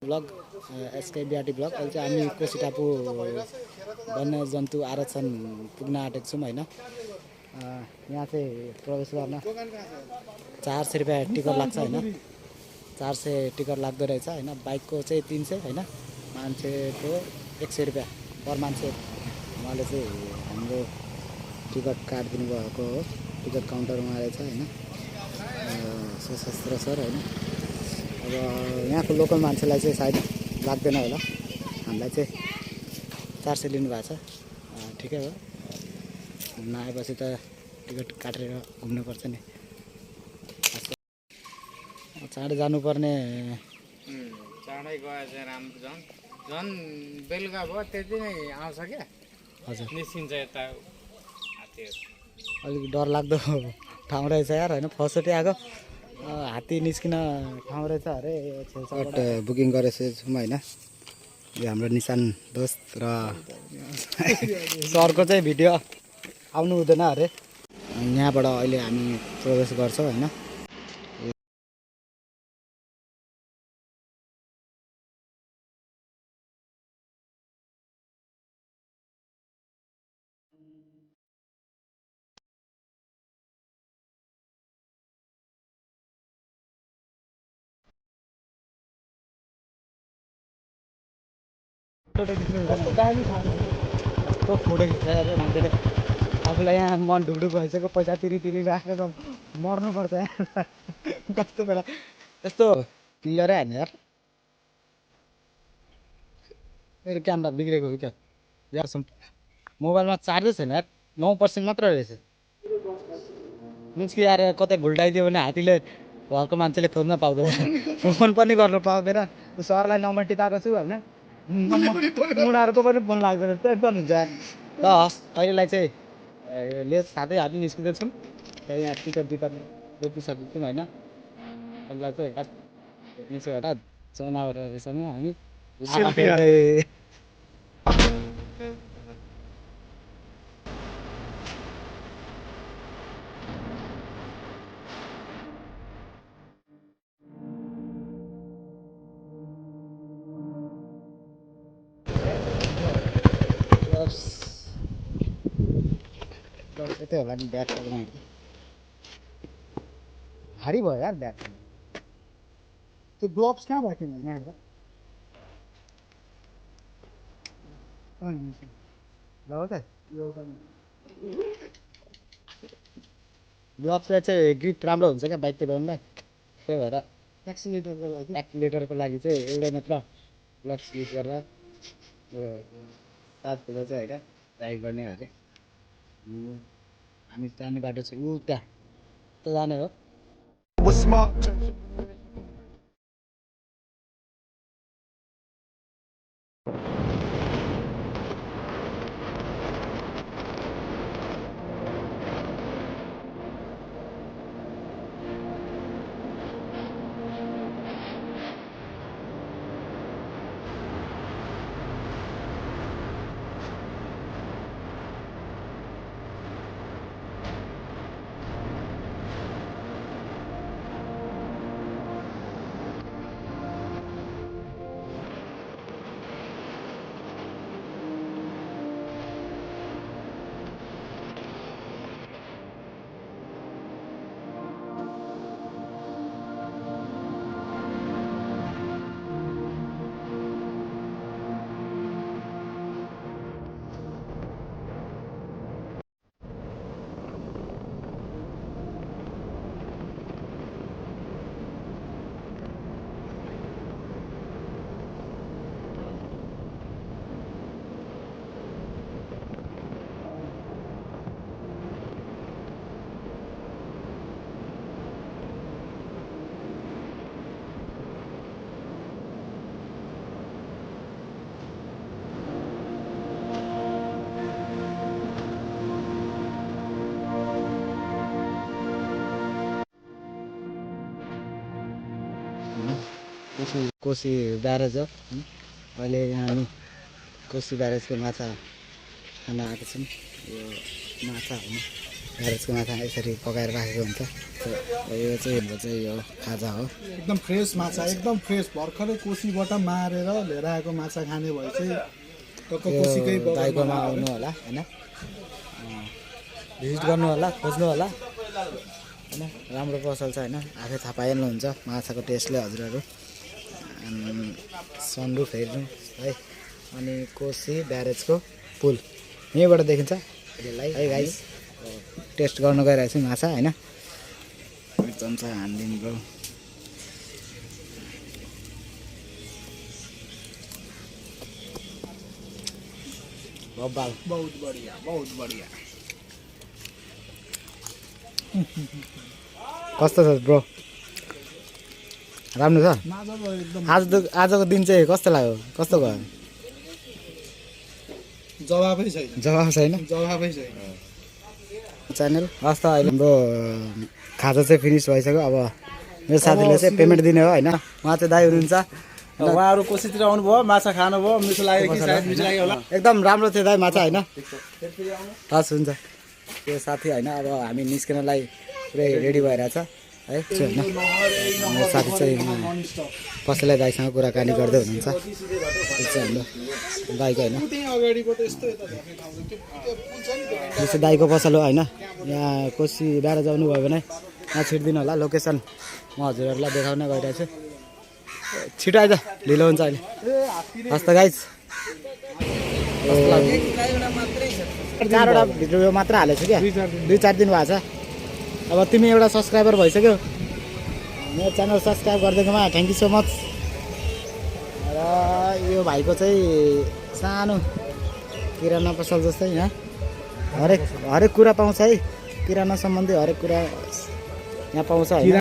Blog SK बिआरटी blog. अहिले चाहिँ हामी कोसी टापु वन्यजन्तु आरक्षण पुग्न आँटेको छौँ होइन। यहाँ चाहिँ प्रवेश गर्न 400 रुपियाँ टिकट लाग्छ होइन। 400 टिकट लाग्दो रहेछ होइन। बाइकको चाहिँ 300 होइन, मान्छेको 100 रुपियाँ पर मान्छे। उहाँले चाहिँ हाम्रो टिकट काटिदिनु भएको हो। टिकट काउन्टरमा रहेछ होइन, सशस्त्र सर होइन। अब यहाँको लोकल मान्छेलाई चाहिँ सायद लाग्दैन होला, हामीलाई चाहिँ 400 लिनुभएको छ। ठिकै हो, घुम्न आएपछि त टिकट काटेर घुम्नुपर्छ नि। चाँडै जानुपर्ने। चाँडै गए चाहिँ राम्रो। झन् बेलुका भयो त्यति नै आउँछ क्या। हजुर, निस्किन्छ यता हात्तीहरू। अलिक डरलाग्दो ठाउँ रहेछ यार होइन। फर्स्टचोटि आएको हात्ती निस्किन ठाउँ रहेछ अरे। छेउछाउबाट बुकिङ गरेको छौँ होइन। यो हाम्रो निशान दोस्त र सरको चाहिँ भिडियो आउनु हुँदैन अरे। यहाँबाट अहिले हामी प्रवेश गर्छौँ होइन। फोटो खिचाएर मान्छेले आफूलाई यहाँ मन ढुकढुक भइसक्यो, पैसा तिरी राखेर मर्नुपर्छ यहाँ। कस्तो बेला यस्तो क्लियरै हाल्ने यार। मेरो क्यामेरा बिग्रेको हो क्या यार। मोबाइलमा चार्जै छैन यार, 9% मात्र रहेछ। मिन्स कि यार कतै भुल्टाइदियो भने हात्तीले घरको मान्छेले खोज्न पाउँदैन, फोन पनि गर्नु पाउँदैन। सरलाई नम्बर टिपाएको छु होइन, उनीहरूको पनि फोन लाग्दैन। टेन्सन हुन्छ यार। ल अहिलेलाई चाहिँ लेस खाँदै हामी निस्किँदैछौँ। त्यहाँ यहाँ टिकट रोपिसकेको छौँ होइन। यसलाई चाहिँ हेर निस्क्यो हेर जनावरहरूसँग हामी यतै होला नि। ब्याग भारी भयो यार ब्याग। त्यो ग्लोभ्स कहाँ भयो तिमीहरू यहाँबाट? ग्लोभ्सलाई चाहिँ ग्रिप राम्रो हुन्छ क्या बाइक कुदाउनुलाई। त्यही भएर एक्सिलेटरको लागि चाहिँ एउटै मात्र ग्लोभ्स युज गरेर साथतिर चाहिँ होइन राइड गर्ने अरे। हामी जाने बाटो चाहिँ ऊ त्यहाँ त जाने हो। कोसी ब्यारेज हो। अहिले यहाँ हामी कोसी ब्यारेजको माछा खान आएको छौँ। यो माछा हो। ग्यारेजको माछा यसरी पकाएर राखेको हुन्छ। यो चाहिँ यो खाजा हो। एकदम फ्रेस माछा, एकदम फ्रेस भर्खरै कोसीबाट मारेर लिएर आएको माछा खाने भए चाहिँ टक्क कोसीकै यो दाइकोमा आउनु होला होइन, भिजिट गर्नु होला, खोज्नु होला होइन। राम्रो पसल छ होइन, आफै थाहा पाइहाल्नुहुन्छ माछाको टेस्टले हजुरहरू। सनरुफ हेर्नु है, अनि कोसी ब्यारेजको पुल यहीँबाट देखिन्छ है गाइस। टेस्ट गर्नु गइरहेको छु माछा होइन। चम्चा हानिदिनु ब्रो। बब्बाल बहुत बढिया, बहुत बढिया। कस्तो छ ब्रो? राम्रो छ। माछाको एकदम आजको दिन चाहिँ कस्तो लाग्यो? कस्तो गयो? जवाबै छैन, जवाब छैन जवाबै छैन। च्यानल हस् त। अहिले हाम्रो खाजा चाहिँ फिनिस भइसक्यो। अब मेरो साथीले चाहिँ पेमेन्ट दिने हो होइन। उहाँ चाहिँ दाइ हुनुहुन्छ, उहाँहरू कोसीतिर आउनुभयो, माछा खानुभयो, मिठो लाग्यो कि सायद मिठो लाग्यो होला। एकदम राम्रो थियो दाइ माछा होइन। हस् हुन्छ। त्यो साथी होइन, अब हामी निस्किनलाई पुरै रेडी भइरहेछ है होइन। मेरो साथी चाहिँ कसैलाई दाइसँग कुराकानी गर्दै हुनुहुन्छ। त्यो चाहिँ हाम्रो दाइको होइन, अगाडिबाट यस्तो यता झर्ने ठाउँ छ, त्यो पुल छ नि त्यो। यो चाहिँ दाइको पसल हो होइन। यहाँ कोसी ब्यारेज आउनुभयो भने यहाँ छिर्दिनु होला। लोकेसन म हजुरहरूलाई देखाउन गइरहेको छु। छिटो आइज, ढिलो हुन्छ अहिले। हस् त गाइज, 4वटा भिडियो मात्र हालेको छु क्या, 2-4 दिन भएको छ। अब तिमी एउटा सब्सक्राइबर भइसक्यो, मेरो च्यानल सब्सक्राइब गरिदिएकोमा थ्याङ्क यू सो मच। र यो भाइको चाहिँ सानो किराना पसल जस्तै यहाँ हरेक कुरा पाउँछ है। किराना सम्बन्धी हरेक कुरा यहाँ पाउँछ होइन।